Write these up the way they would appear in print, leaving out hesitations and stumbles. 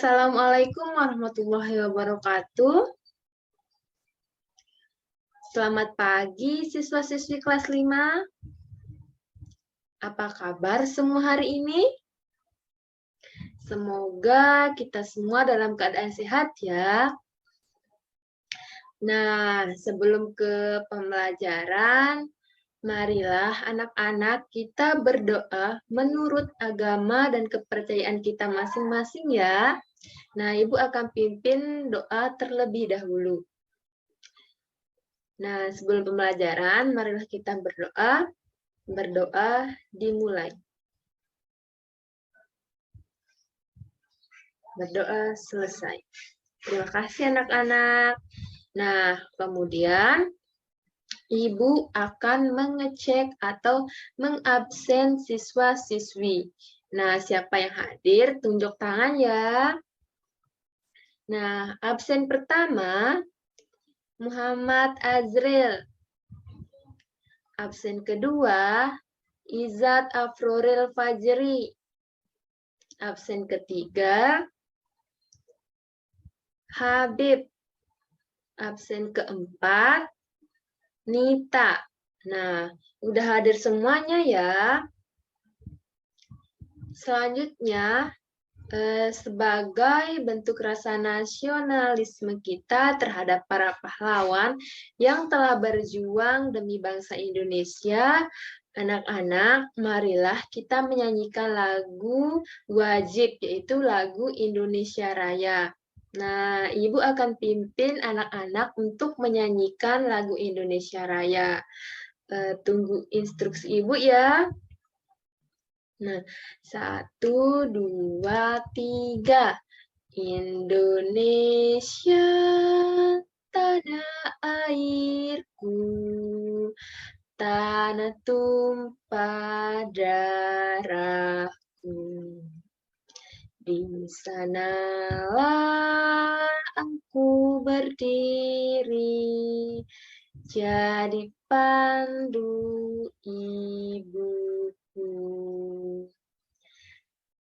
Assalamualaikum warahmatullahi wabarakatuh. Selamat pagi siswa-siswi kelas 5. Apa kabar semua hari ini? Semoga kita semua dalam keadaan sehat ya. Nah, sebelum ke pembelajaran, marilah anak-anak kita berdoa menurut agama dan kepercayaan kita masing-masing ya. Nah, Ibu akan pimpin doa terlebih dahulu. Nah, sebelum pembelajaran, marilah kita berdoa. Berdoa dimulai. Berdoa selesai. Terima kasih anak-anak. Nah, kemudian Ibu akan mengecek atau mengabsen siswa-siswi. Nah, siapa yang hadir, tunjuk tangan ya. Nah, absen pertama, Muhammad Azril. Absen kedua, Izzat Afroril Fajri. Absen ketiga, Habib. Absen keempat, Nita. Nah, udah hadir semuanya ya. Selanjutnya, sebagai bentuk rasa nasionalisme kita terhadap para pahlawan yang telah berjuang demi bangsa Indonesia, anak-anak, marilah kita menyanyikan lagu wajib, yaitu lagu Indonesia Raya. Nah, Ibu akan pimpin anak-anak untuk menyanyikan lagu Indonesia Raya. Tunggu instruksi Ibu ya. Nah, 1, 2, 3. Indonesia, tanah airku, tanah tumpah darahku. Di sanalah aku berdiri, jadi pandu ibuku.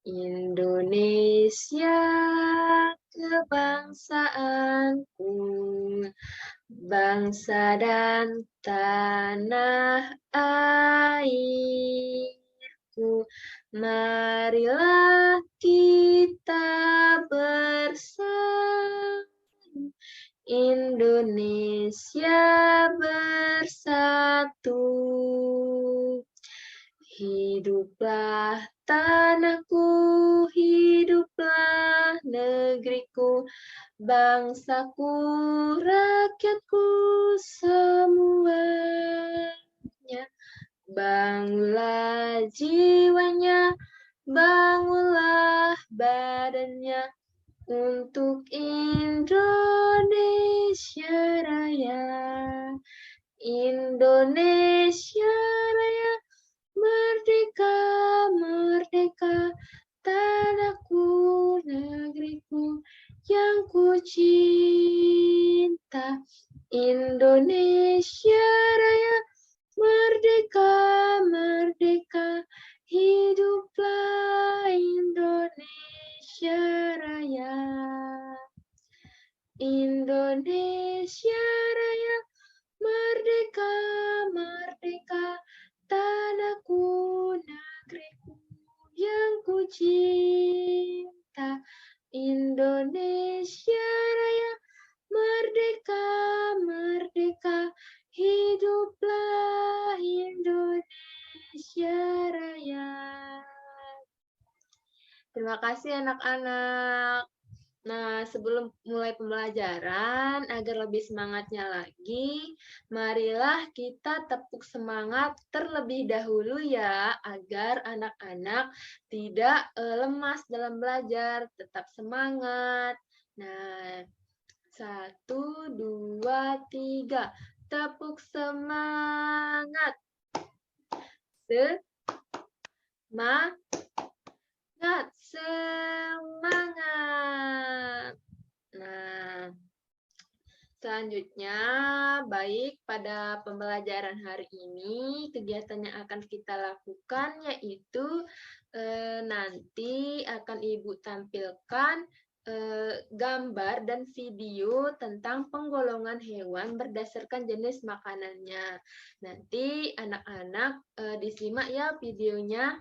Indonesia kebangsaanku, bangsa dan tanah airku. Marilah kita bersatu, Indonesia bersatu. Hiduplah tanahku, hiduplah negeriku, bangsaku, rakyatku semuanya. Bangunlah jiwanya, bangunlah badannya untuk Indonesia Raya. Indonesia Raya, merdeka, merdeka, tanahku, negeriku yang ku cinta. Indonesia Raya, merdeka, merdeka, hiduplah Indonesia Raya. Indonesia Raya, merdeka, merdeka, tanahku, negeriku yang ku cinta. Indonesia Raya, merdeka, merdeka, hiduplah Indonesia Raya. Terima kasih anak-anak. Nah, sebelum mulai pembelajaran, agar lebih semangatnya lagi, marilah kita tepuk semangat terlebih dahulu ya, agar anak-anak tidak lemas dalam belajar, tetap semangat. Nah, 1, 2, 3, tepuk semangat. Semangat. Nah, selanjutnya, baik pada pembelajaran hari ini, kegiatan yang akan kita lakukan yaitu nanti akan Ibu tampilkan gambar dan video tentang penggolongan hewan berdasarkan jenis makanannya. Nanti anak-anak disimak ya videonya.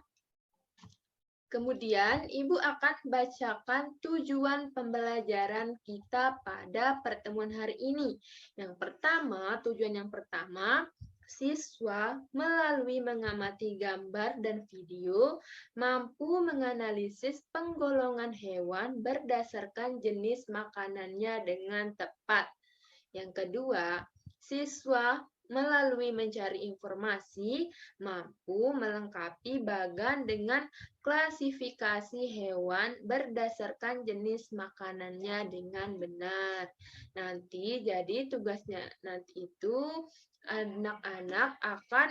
Kemudian Ibu akan bacakan tujuan pembelajaran kita pada pertemuan hari ini. Tujuan yang pertama, siswa melalui mengamati gambar dan video mampu menganalisis penggolongan hewan berdasarkan jenis makanannya dengan tepat. Yang kedua, siswa melalui mencari informasi mampu melengkapi bagan dengan klasifikasi hewan berdasarkan jenis makanannya dengan benar. Nanti jadi tugasnya nanti itu anak-anak akan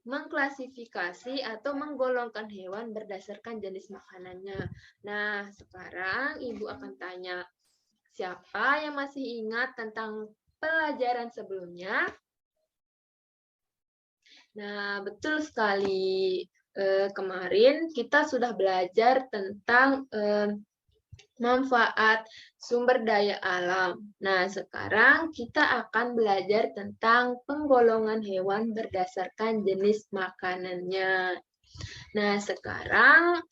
mengklasifikasi atau menggolongkan hewan berdasarkan jenis makanannya. Nah, sekarang Ibu akan tanya, siapa yang masih ingat tentang pelajaran sebelumnya? Nah, betul sekali. Kemarin kita sudah belajar tentang manfaat sumber daya alam. Nah, sekarang kita akan belajar tentang penggolongan hewan berdasarkan jenis makanannya. Nah, sekarang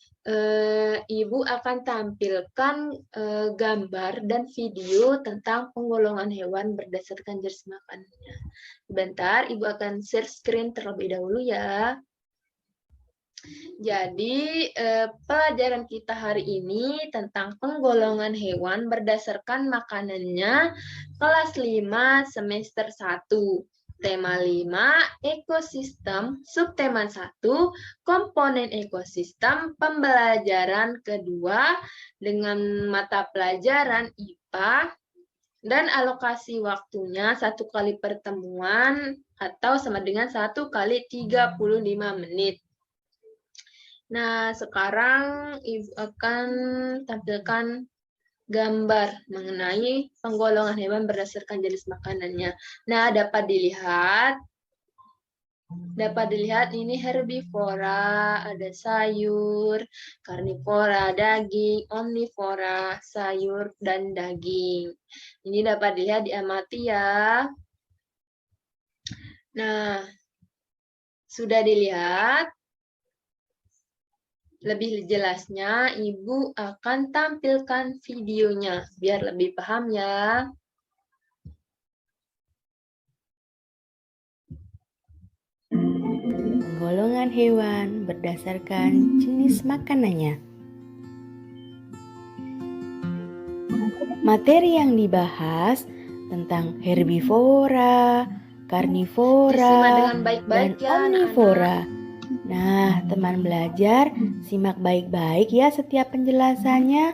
Ibu akan tampilkan gambar dan video tentang penggolongan hewan berdasarkan jenis makanannya. Sebentar, Ibu akan share screen terlebih dahulu ya. Jadi, pelajaran kita hari ini tentang penggolongan hewan berdasarkan makanannya, kelas 5 semester 1. Tema 5, ekosistem, subtema 1, komponen ekosistem, pembelajaran kedua dengan mata pelajaran IPA, dan alokasi waktunya 1 kali pertemuan atau sama dengan 1 kali 35 menit. Nah, sekarang Ibu akan tampilkan gambar mengenai penggolongan hewan berdasarkan jenis makanannya. Nah, dapat dilihat ini herbivora, ada sayur, karnivora, daging, omnivora, sayur, dan daging. Ini dapat dilihat diamati ya. Nah, sudah dilihat? Lebih jelasnya, Ibu akan tampilkan videonya, biar lebih paham ya. Penggolongan hewan berdasarkan jenis makanannya. Materi yang dibahas tentang herbivora, karnivora, dan omnivora. Nah, teman belajar, simak baik-baik ya setiap penjelasannya.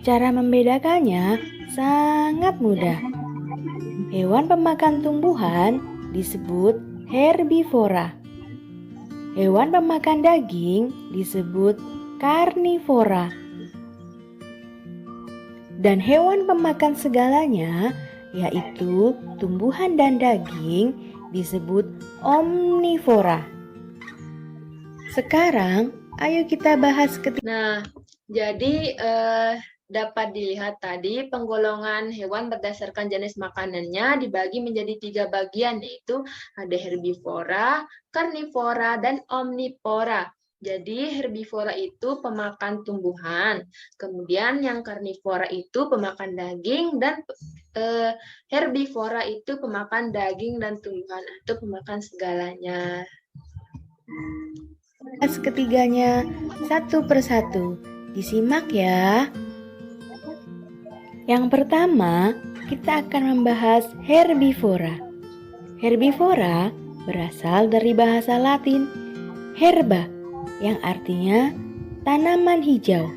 Cara membedakannya sangat mudah. Hewan pemakan tumbuhan disebut herbivora. Hewan pemakan daging disebut karnivora. Dan hewan pemakan segalanya, yaitu tumbuhan dan daging, disebut omnivora. Sekarang, ayo kita bahas Nah, jadi dapat dilihat tadi penggolongan hewan berdasarkan jenis makanannya dibagi menjadi 3 bagian, yaitu ada herbivora, karnivora, dan omnivora. Jadi herbivora itu pemakan tumbuhan, kemudian yang karnivora itu pemakan daging, dan herbivora itu pemakan daging dan tumbuhan atau pemakan segalanya. ketiganya satu persatu. Disimak ya. Yang pertama, kita akan membahas herbivora. Herbivora berasal dari bahasa Latin herba, yang artinya tanaman hijau.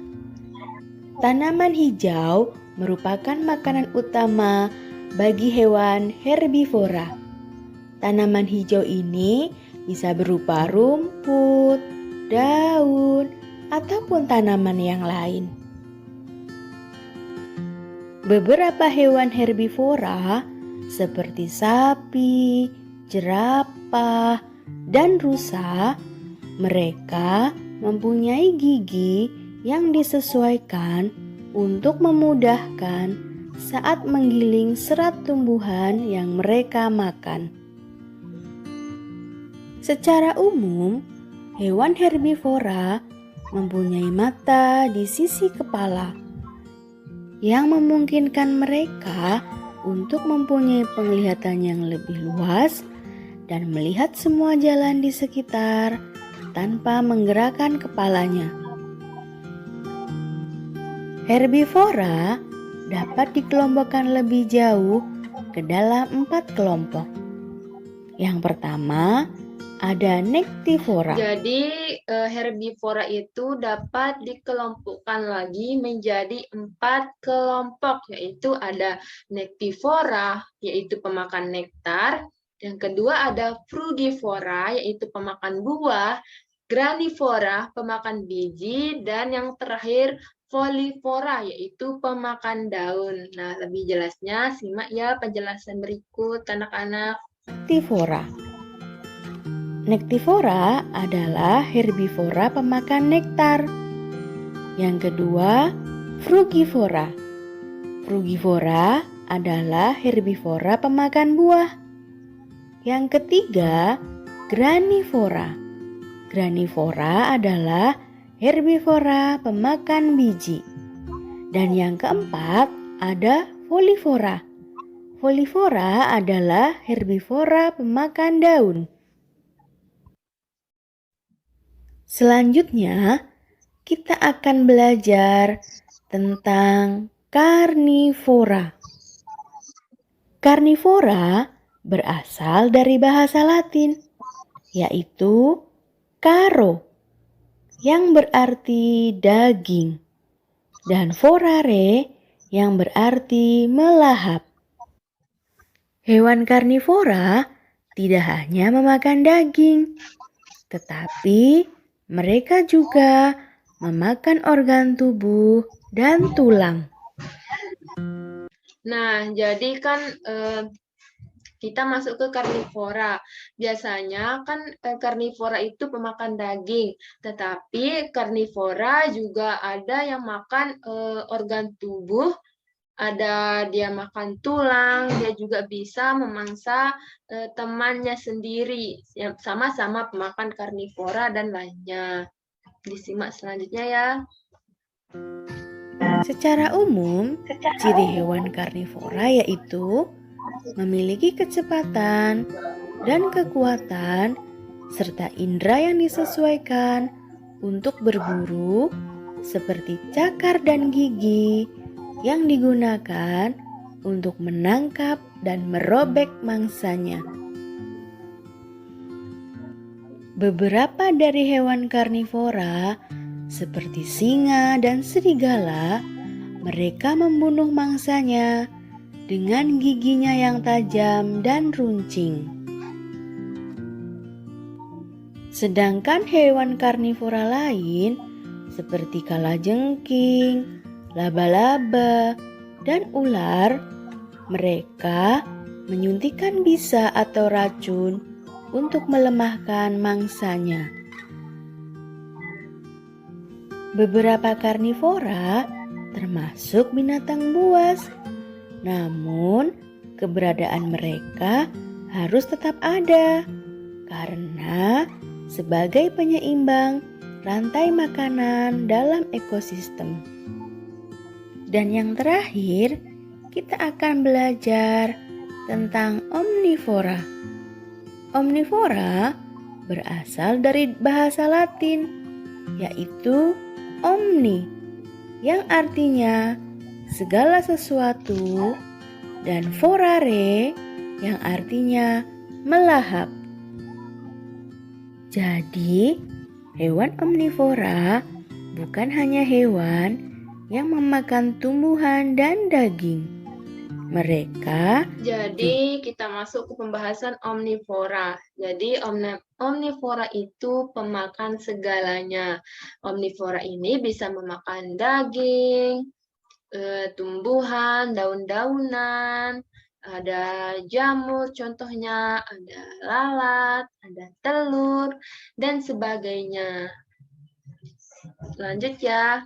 Tanaman hijau merupakan makanan utama bagi hewan herbivora. Tanaman hijau ini bisa berupa rumput, daun, ataupun tanaman yang lain. Beberapa hewan herbivora seperti sapi, jerapah, dan rusa, mereka mempunyai gigi yang disesuaikan untuk memudahkan saat menggiling serat tumbuhan yang mereka makan. Secara umum, hewan herbivora mempunyai mata di sisi kepala yang memungkinkan mereka untuk mempunyai penglihatan yang lebih luas dan melihat semua jalan di sekitar tanpa menggerakkan kepalanya. Herbivora dapat dikelompokkan lebih jauh ke dalam 4 kelompok. Yang pertama, ada nektivora. Jadi herbivora itu dapat dikelompokkan lagi menjadi 4 kelompok, yaitu ada nektivora, yaitu pemakan nektar. Yang kedua ada frugivora, yaitu pemakan buah. Granivora, pemakan biji. Dan yang terakhir folivora, yaitu pemakan daun. Nah, lebih jelasnya simak ya penjelasan berikut anak-anak. Nektivora. Nektivora adalah herbivora pemakan nektar. Yang kedua, frugivora. Frugivora adalah herbivora pemakan buah. Yang ketiga, granivora. Granivora adalah herbivora pemakan biji. Dan yang keempat ada folivora. Folivora adalah herbivora pemakan daun. Selanjutnya, kita akan belajar tentang karnivora. Karnivora berasal dari bahasa Latin, yaitu karo, yang berarti daging, dan vorare, yang berarti melahap. Hewan karnivora tidak hanya memakan daging, tetapi mereka juga memakan organ tubuh dan tulang. Nah, jadi kan kita masuk ke karnivora. Biasanya kan karnivora itu pemakan daging, tetapi karnivora juga ada yang makan organ tubuh, ada dia makan tulang, dia juga bisa memangsa temannya sendiri, sama-sama pemakan karnivora dan lainnya. Disimak selanjutnya ya. Secara umum, ciri hewan karnivora yaitu memiliki kecepatan dan kekuatan serta indera yang disesuaikan untuk berburu seperti cakar dan gigi yang digunakan untuk menangkap dan merobek mangsanya. Beberapa dari hewan karnivora seperti singa dan serigala, mereka membunuh mangsanya dengan giginya yang tajam dan runcing. Sedangkan hewan karnivora lain seperti kalajengking, laba-laba, dan ular, mereka menyuntikkan bisa atau racun untuk melemahkan mangsanya. Beberapa karnivora termasuk binatang buas, namun keberadaan mereka harus tetap ada karena sebagai penyeimbang rantai makanan dalam ekosistem. Dan yang terakhir, kita akan belajar tentang omnivora. Omnivora berasal dari bahasa Latin, yaitu omni, yang artinya segala sesuatu, dan vorare, yang artinya melahap. Jadi, hewan omnivora bukan hanya hewan yang memakan tumbuhan dan daging. Jadi kita masuk ke pembahasan omnivora. Jadi omnivora itu pemakan segalanya. Omnivora ini bisa memakan daging, tumbuhan, daun-daunan, ada jamur contohnya, ada lalat, ada telur, dan sebagainya. Lanjut ya.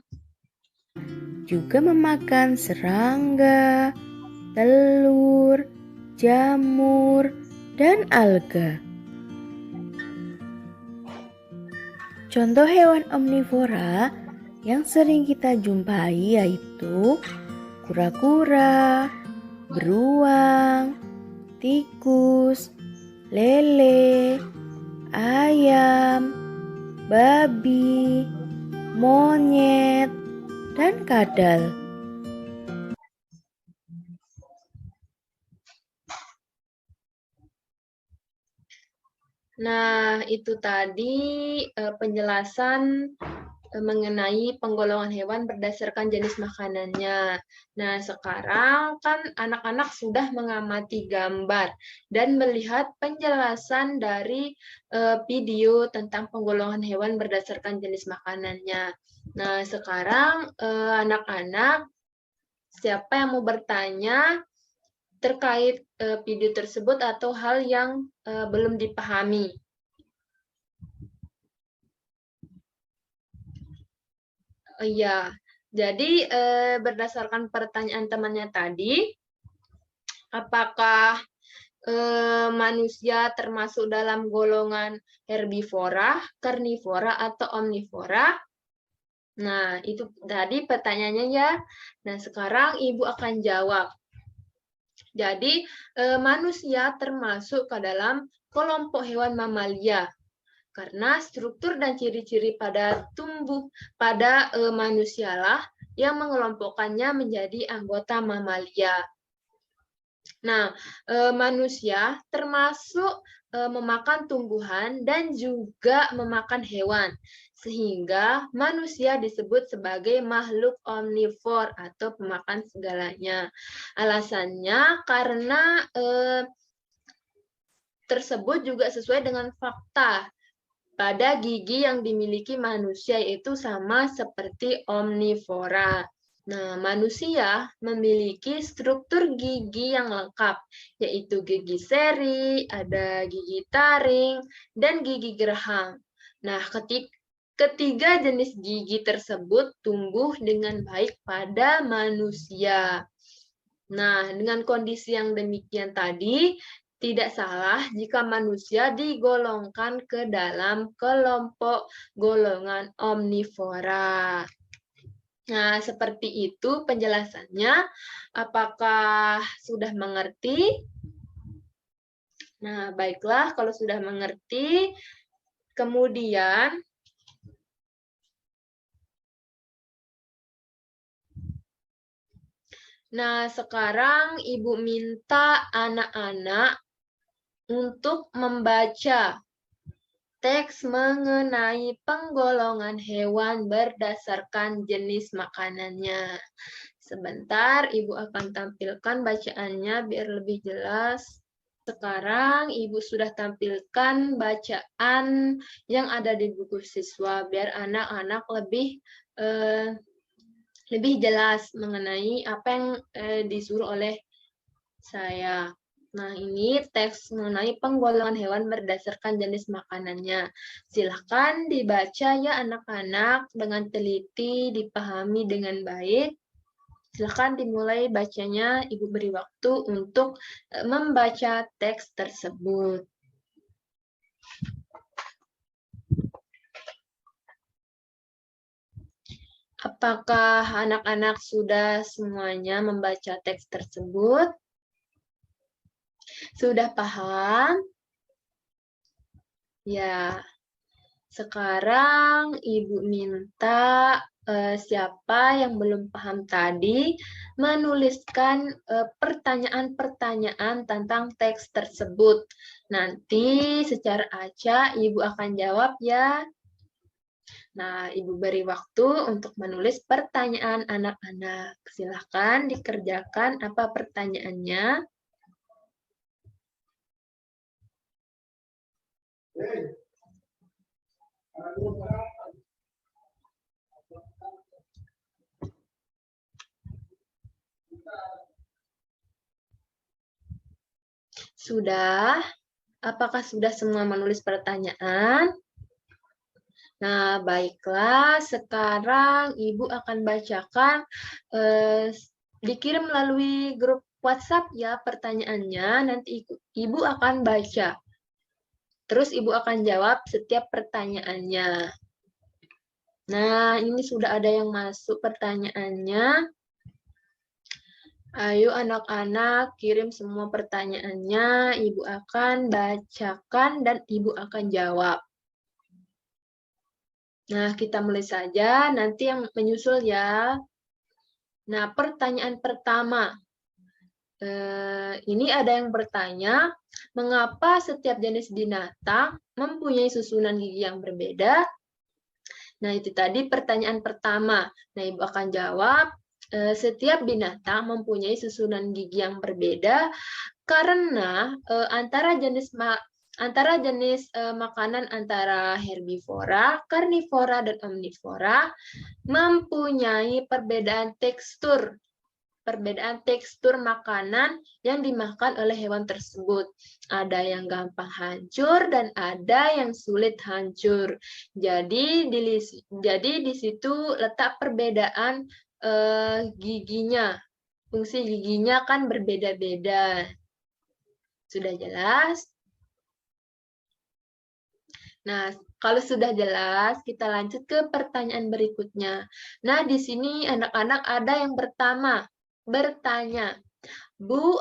Juga memakan serangga, telur, jamur, dan alga. Contoh hewan omnivora yang sering kita jumpai yaitu kura-kura, beruang, tikus, lele, ayam, babi, monyet, dan kadal. Nah, itu tadi penjelasan mengenai penggolongan hewan berdasarkan jenis makanannya. Nah, sekarang kan anak-anak sudah mengamati gambar dan melihat penjelasan dari video tentang penggolongan hewan berdasarkan jenis makanannya. Nah, sekarang anak-anak, siapa yang mau bertanya terkait video tersebut atau hal yang belum dipahami? Iya, jadi berdasarkan pertanyaan temannya tadi, apakah manusia termasuk dalam golongan herbivora, karnivora, atau omnivora? Nah, itu tadi pertanyaannya ya. Nah, sekarang Ibu akan jawab. Jadi, manusia termasuk ke dalam kelompok hewan mamalia. Karena struktur dan ciri-ciri pada manusialah yang mengelompokkannya menjadi anggota mamalia. Nah, manusia termasuk memakan tumbuhan dan juga memakan hewan, sehingga manusia disebut sebagai makhluk omnivor atau pemakan segalanya. Alasannya karena tersebut juga sesuai dengan fakta pada gigi yang dimiliki manusia itu sama seperti omnivora. Nah, manusia memiliki struktur gigi yang lengkap, yaitu gigi seri, ada gigi taring, dan gigi geraham. Nah, ketiga jenis gigi tersebut tumbuh dengan baik pada manusia. Nah, dengan kondisi yang demikian tadi, tidak salah jika manusia digolongkan ke dalam kelompok golongan omnivora. Nah, seperti itu penjelasannya. Apakah sudah mengerti? Nah, baiklah kalau sudah mengerti. Kemudian, nah sekarang Ibu minta anak-anak untuk membaca teks mengenai penggolongan hewan berdasarkan jenis makanannya. Sebentar, Ibu akan tampilkan bacaannya biar lebih jelas. Sekarang Ibu sudah tampilkan bacaan yang ada di buku siswa biar anak-anak lebih jelas mengenai apa yang disuruh oleh saya. Nah, ini teks mengenai penggolongan hewan berdasarkan jenis makanannya. Silahkan dibaca ya anak-anak dengan teliti, dipahami dengan baik. Silahkan dimulai bacanya, Ibu beri waktu untuk membaca teks tersebut. Apakah anak-anak sudah semuanya membaca teks tersebut? Sudah paham? Ya, sekarang Ibu minta siapa yang belum paham tadi menuliskan pertanyaan-pertanyaan tentang teks tersebut. Nanti secara acak Ibu akan jawab ya. Nah, Ibu beri waktu untuk menulis pertanyaan anak-anak. Silahkan dikerjakan apa pertanyaannya. Sudah? Apakah sudah semua menulis pertanyaan? Nah, baiklah, sekarang Ibu akan bacakan, dikirim melalui grup WhatsApp ya pertanyaannya, nanti Ibu akan baca. Terus Ibu akan jawab setiap pertanyaannya. Nah, ini sudah ada yang masuk pertanyaannya. Ayo anak-anak kirim semua pertanyaannya, Ibu akan bacakan dan Ibu akan jawab. Nah, kita mulai saja, nanti yang menyusul ya. Nah, pertanyaan pertama. Ini ada yang bertanya, mengapa setiap jenis binatang mempunyai susunan gigi yang berbeda? Nah, itu tadi pertanyaan pertama. Nah, Ibu akan jawab, setiap binatang mempunyai susunan gigi yang berbeda karena antara jenis makanan antara herbivora, karnivora, dan omnivora mempunyai perbedaan tekstur makanan yang dimakan oleh hewan tersebut. Ada yang gampang hancur dan ada yang sulit hancur. Jadi di situ letak perbedaan giginya. Fungsi giginya kan berbeda-beda. Sudah jelas? Nah, kalau sudah jelas, kita lanjut ke pertanyaan berikutnya. Nah, di sini anak-anak ada yang bertanya, Bu,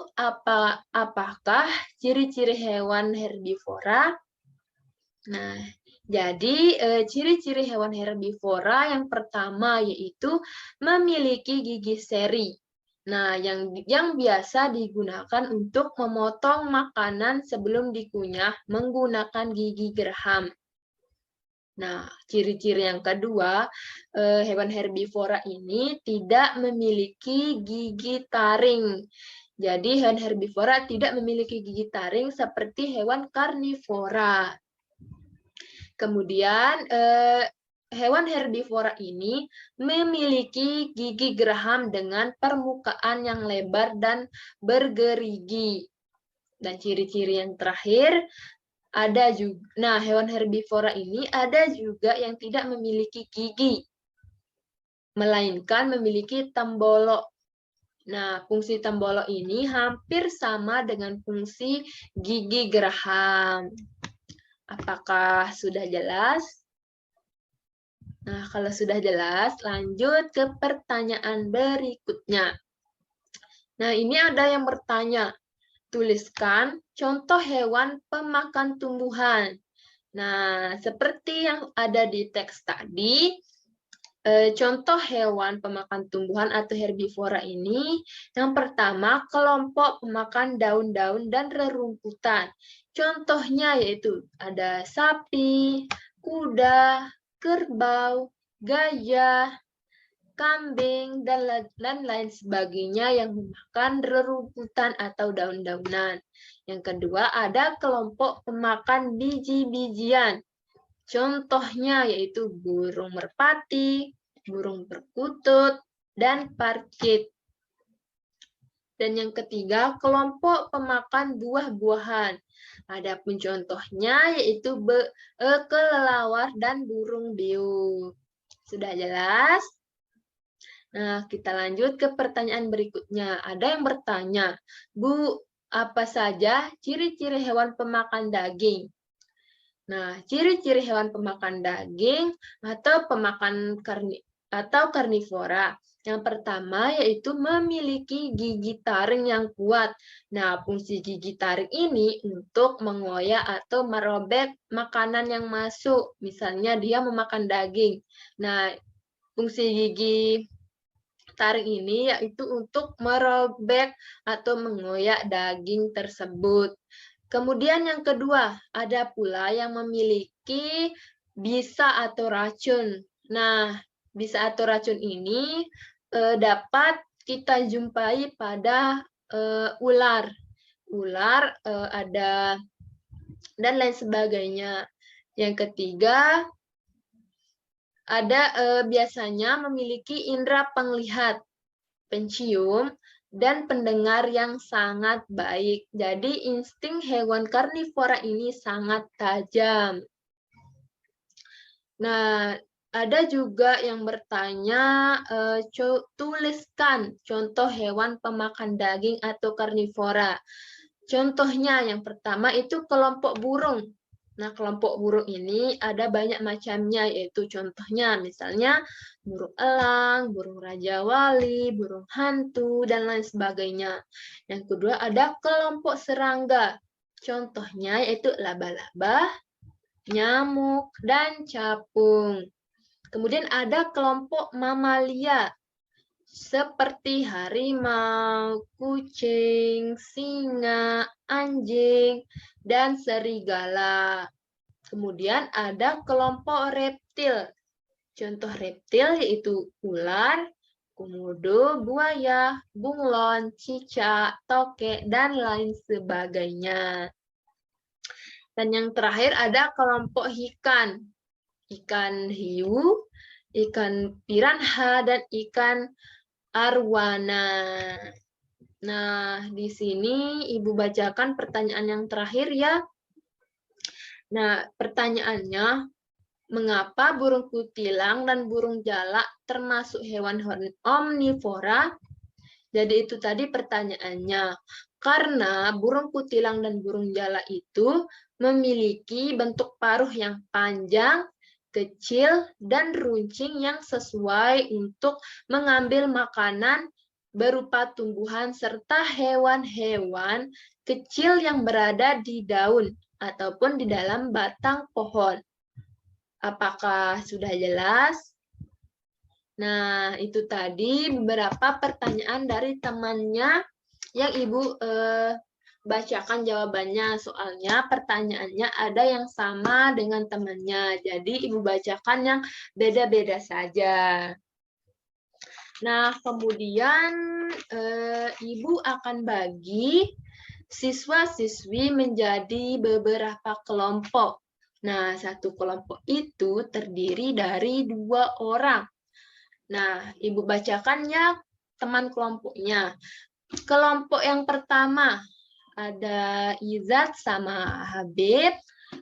apakah ciri-ciri hewan herbivora? Nah, jadi ciri-ciri hewan herbivora yang pertama yaitu memiliki gigi seri. Nah, yang biasa digunakan untuk memotong makanan sebelum dikunyah menggunakan gigi geraham. Nah, ciri-ciri yang kedua, hewan herbivora ini tidak memiliki gigi taring. Jadi, hewan herbivora tidak memiliki gigi taring seperti hewan karnivora. Kemudian, hewan herbivora ini memiliki gigi geraham dengan permukaan yang lebar dan bergerigi. Dan ciri-ciri yang terakhir, ada juga, nah hewan herbivora ini ada juga yang tidak memiliki gigi, melainkan memiliki tembolok. Nah, fungsi tembolok ini hampir sama dengan fungsi gigi geraham. Apakah sudah jelas? Nah, kalau sudah jelas, lanjut ke pertanyaan berikutnya. Nah, ini ada yang bertanya, tuliskan contoh hewan pemakan tumbuhan. Nah, seperti yang ada di teks tadi, contoh hewan pemakan tumbuhan atau herbivora ini, yang pertama, kelompok pemakan daun-daun dan rerumputan. Contohnya yaitu ada sapi, kuda, kerbau, gajah, kambing, dan lain sebagainya yang memakan rerumputan atau daun-daunan. Yang kedua, ada kelompok pemakan biji-bijian. Contohnya yaitu burung merpati, burung perkutut, dan parkit. Dan yang ketiga, kelompok pemakan buah-buahan. Adapun contohnya yaitu kelelawar dan burung beo. Sudah jelas? Nah, kita lanjut ke pertanyaan berikutnya. Ada yang bertanya, Bu, apa saja ciri-ciri hewan pemakan daging? Nah, ciri-ciri hewan pemakan daging atau karnivora. Yang pertama yaitu memiliki gigi taring yang kuat. Nah, fungsi gigi taring ini untuk mengoyak atau merobek makanan yang masuk. Misalnya dia memakan daging. Nah, fungsi gigi taring ini yaitu untuk merobek atau mengoyak daging tersebut. Kemudian yang kedua, ada pula yang memiliki bisa atau racun. Nah, bisa atau racun ini dapat kita jumpai pada ular. Ular ada dan lain sebagainya. Yang ketiga, ada biasanya memiliki indera penglihat, pencium, dan pendengar yang sangat baik. Jadi insting hewan karnivora ini sangat tajam. Nah, ada juga yang bertanya, tuliskan contoh hewan pemakan daging atau karnivora. Contohnya yang pertama itu kelompok burung. Nah, kelompok burung ini ada banyak macamnya, yaitu contohnya misalnya burung elang, burung raja wali, burung hantu, dan lain sebagainya. Yang kedua ada kelompok serangga. Contohnya yaitu laba-laba, nyamuk, dan capung. Kemudian ada kelompok mamalia seperti harimau, kucing, singa, anjing, dan serigala. Kemudian ada kelompok reptil. Contoh reptil yaitu ular, komodo, buaya, bunglon, cicak, tokek, dan lain sebagainya. Dan yang terakhir ada kelompok ikan. Ikan hiu, ikan piranha, dan ikan arwana. Nah, di sini Ibu bacakan pertanyaan yang terakhir ya. Nah, pertanyaannya, mengapa burung kutilang dan burung jalak termasuk hewan-hewan omnivora? Jadi itu tadi pertanyaannya. Karena burung kutilang dan burung jalak itu memiliki bentuk paruh yang panjang, kecil, dan runcing yang sesuai untuk mengambil makanan berupa tumbuhan serta hewan-hewan kecil yang berada di daun ataupun di dalam batang pohon. Apakah sudah jelas? Nah, itu tadi beberapa pertanyaan dari temannya yang Ibu bacakan jawabannya. Soalnya pertanyaannya ada yang sama dengan temannya. Jadi Ibu bacakan yang beda-beda saja. Nah, kemudian Ibu akan bagi siswa-siswi menjadi beberapa kelompok. Nah, satu kelompok itu terdiri dari 2 orang. Nah, Ibu bacakan ya teman kelompoknya. Kelompok yang pertama ada Izat sama Habib.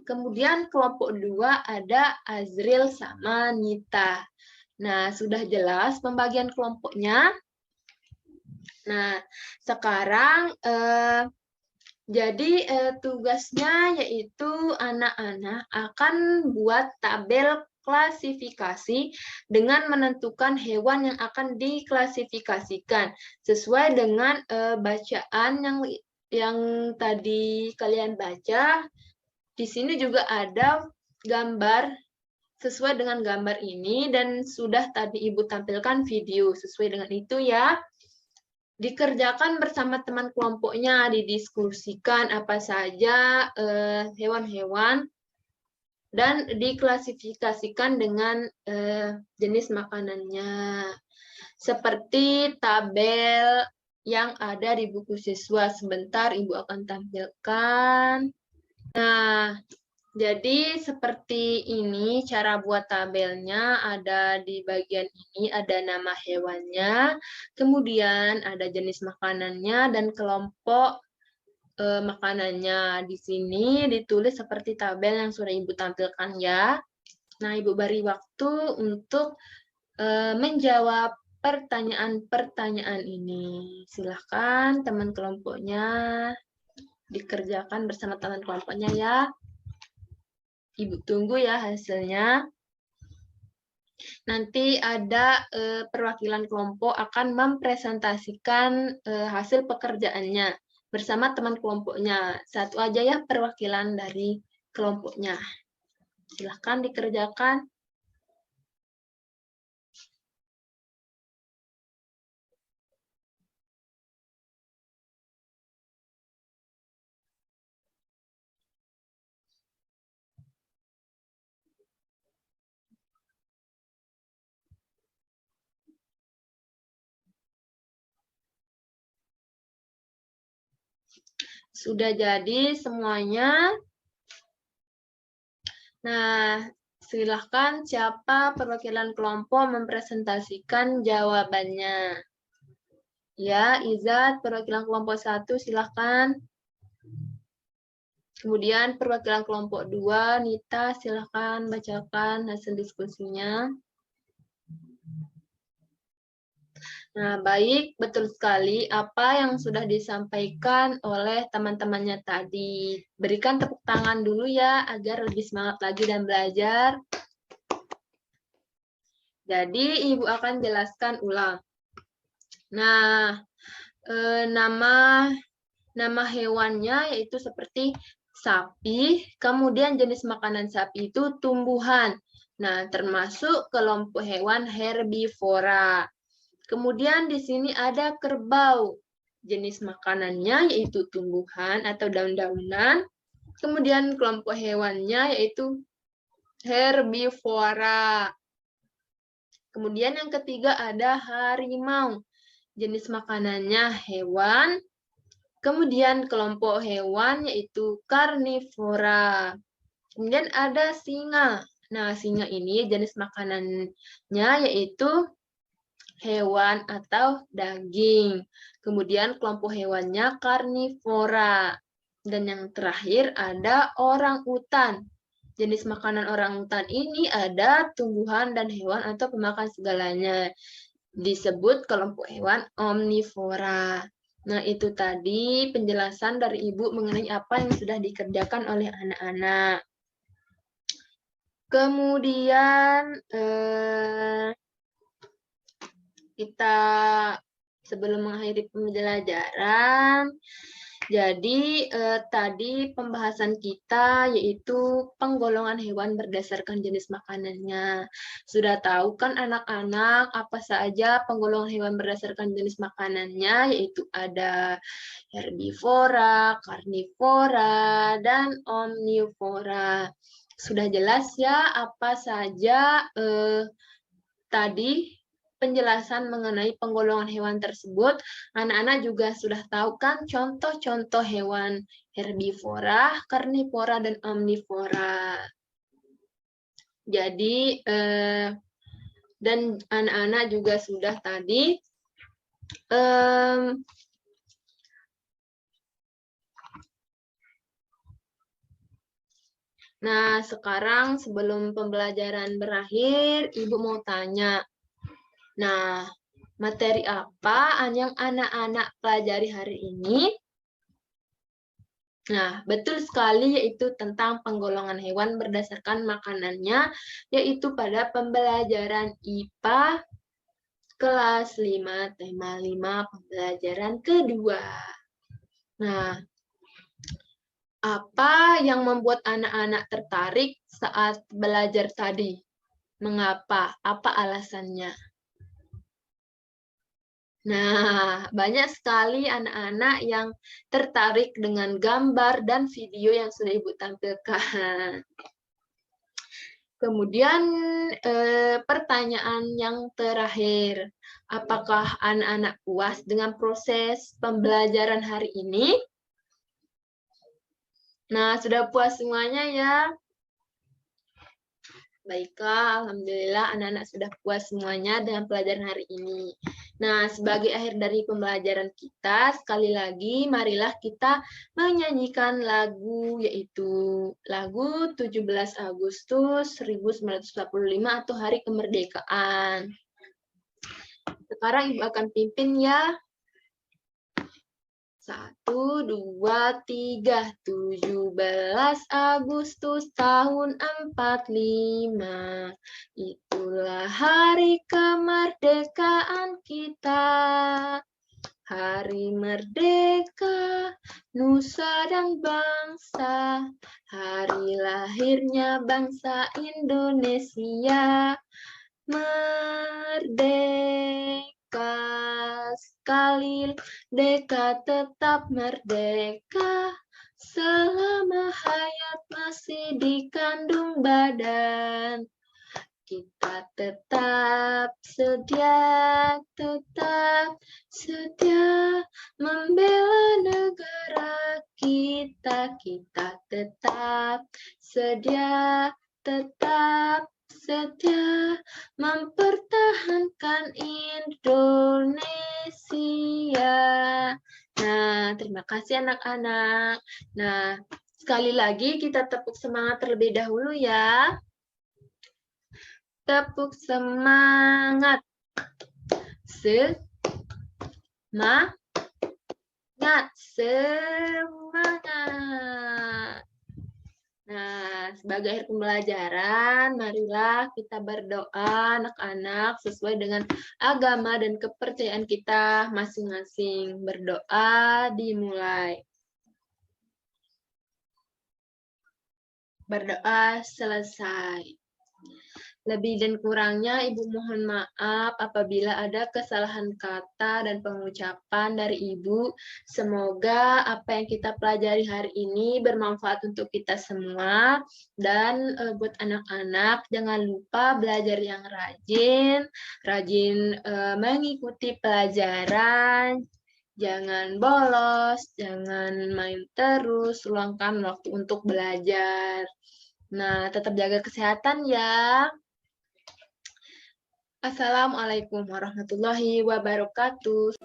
Kemudian kelompok 2 ada Azril sama Nita. Nah, sudah jelas pembagian kelompoknya. Nah, sekarang jadi tugasnya yaitu anak-anak akan buat tabel klasifikasi dengan menentukan hewan yang akan diklasifikasikan sesuai dengan bacaan yang tadi kalian baca. Di sini juga ada gambar sesuai dengan gambar ini dan sudah tadi Ibu tampilkan video sesuai dengan itu ya. Dikerjakan bersama teman kelompoknya, didiskusikan apa saja hewan-hewan dan diklasifikasikan dengan jenis makanannya. Seperti tabel yang ada di buku siswa. Sebentar Ibu akan tampilkan. Nah, jadi seperti ini cara buat tabelnya, ada di bagian ini ada nama hewannya, kemudian ada jenis makanannya dan kelompok makanannya. Di sini ditulis seperti tabel yang sudah Ibu tampilkan ya. Nah, Ibu beri waktu untuk menjawab pertanyaan-pertanyaan ini. Silahkan teman kelompoknya dikerjakan bersama teman kelompoknya ya. Ibu tunggu ya hasilnya. Nanti ada perwakilan kelompok akan mempresentasikan hasil pekerjaannya bersama teman kelompoknya. Satu aja ya perwakilan dari kelompoknya. Silahkan dikerjakan. Sudah jadi semuanya. Nah, silahkan siapa perwakilan kelompok mempresentasikan jawabannya. Ya, Izat, perwakilan kelompok 1, silahkan. Kemudian perwakilan kelompok 2, Nita, silakan bacakan hasil diskusinya. Nah, baik, betul sekali apa yang sudah disampaikan oleh teman-temannya tadi. Berikan tepuk tangan dulu ya, agar lebih semangat lagi dan belajar. Jadi, Ibu akan jelaskan ulang. Nah, nama hewannya yaitu seperti sapi, kemudian jenis makanan sapi itu tumbuhan. Nah, termasuk kelompok hewan herbivora. Kemudian di sini ada kerbau. Jenis makanannya yaitu tumbuhan atau daun-daunan. Kemudian kelompok hewannya yaitu herbivora. Kemudian yang ketiga ada harimau. Jenis makanannya hewan. Kemudian kelompok hewan yaitu karnivora. Kemudian ada singa. Nah, singa ini jenis makanannya yaitu hewan atau daging. Kemudian kelompok hewannya karnivora. Dan yang terakhir ada orangutan. Jenis makanan orangutan ini ada tumbuhan dan hewan atau pemakan segalanya. Disebut kelompok hewan omnivora. Nah, itu tadi penjelasan dari Ibu mengenai apa yang sudah dikerjakan oleh anak-anak. Kemudian kita sebelum mengakhiri pembelajaran, jadi tadi pembahasan kita yaitu penggolongan hewan berdasarkan jenis makanannya. Sudah tahu kan anak-anak apa saja penggolongan hewan berdasarkan jenis makanannya, yaitu ada herbivora, karnivora, dan omnivora. Sudah jelas ya apa saja tadi penjelasan mengenai penggolongan hewan tersebut. Anak-anak juga sudah tahu kan contoh-contoh hewan herbivora, karnivora, dan omnivora. Jadi, dan anak-anak juga sudah tadi nah, sekarang sebelum pembelajaran berakhir, Ibu mau tanya. Nah, materi apa yang anak-anak pelajari hari ini? Nah, betul sekali yaitu tentang penggolongan hewan berdasarkan makanannya, yaitu pada pembelajaran IPA kelas 5, tema 5, pembelajaran kedua. Nah, apa yang membuat anak-anak tertarik saat belajar tadi? Mengapa? Apa alasannya? Nah, banyak sekali anak-anak yang tertarik dengan gambar dan video yang sudah Ibu tampilkan. Kemudian pertanyaan yang terakhir, apakah anak-anak puas dengan proses pembelajaran hari ini? Nah, sudah puas semuanya ya? Baiklah, alhamdulillah anak-anak sudah puas semuanya dengan pelajaran hari ini. Nah, sebagai akhir dari pembelajaran kita, sekali lagi marilah kita menyanyikan lagu, yaitu lagu 17 Agustus 1945 atau Hari Kemerdekaan. Sekarang Ibu akan pimpin ya. 1, 2, 3, 17 Agustus tahun 45. Itulah hari kemerdekaan kita. Hari merdeka, nusa dan bangsa. Hari lahirnya bangsa Indonesia. Merdeka sekali, merdeka tetap merdeka, selama hayat masih dikandung badan. Kita tetap sedia membela negara kita. Kita tetap sedia mempertahankan Indonesia. Nah, terima kasih anak-anak. Nah, Sekali lagi kita tepuk semangat terlebih dahulu ya. Tepuk semangat. Semangat. Nah, sebagai akhir pembelajaran, marilah kita berdoa anak-anak sesuai dengan agama dan kepercayaan kita masing-masing. Berdoa dimulai. Berdoa selesai. Lebih dan kurangnya Ibu mohon maaf apabila ada kesalahan kata dan pengucapan dari Ibu. Semoga apa yang kita pelajari hari ini bermanfaat untuk kita semua. Dan buat anak-anak jangan lupa belajar yang rajin mengikuti pelajaran, jangan bolos, jangan main terus, luangkan waktu untuk belajar. Nah, tetap jaga kesehatan ya. Assalamualaikum warahmatullahi wabarakatuh.